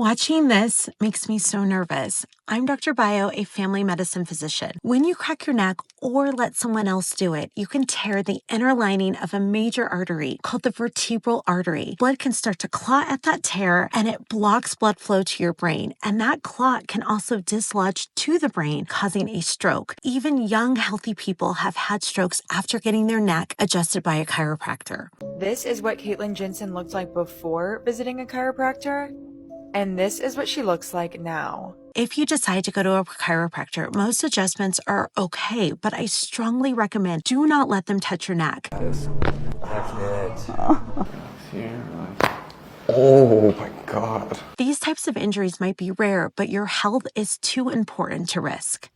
Watching this makes me so nervous. I'm Dr. Bio, a family medicine physician. When you crack your neck or let someone else do it, you can tear the inner lining of a major artery called the vertebral artery. Blood can start to clot at that tear, and it blocks blood flow to your brain. And that clot can also dislodge to the brain, causing a stroke. Even young, healthy people have had strokes after getting their neck adjusted by a chiropractor. This is what Caitlin Jensen looked like before visiting a chiropractor, and this is what she looks like now. If you decide to go to a chiropractor, most adjustments are okay, but I strongly recommend do not let them touch your neck. That's it. Oh my God. These types of injuries might be rare, but your health is too important to risk.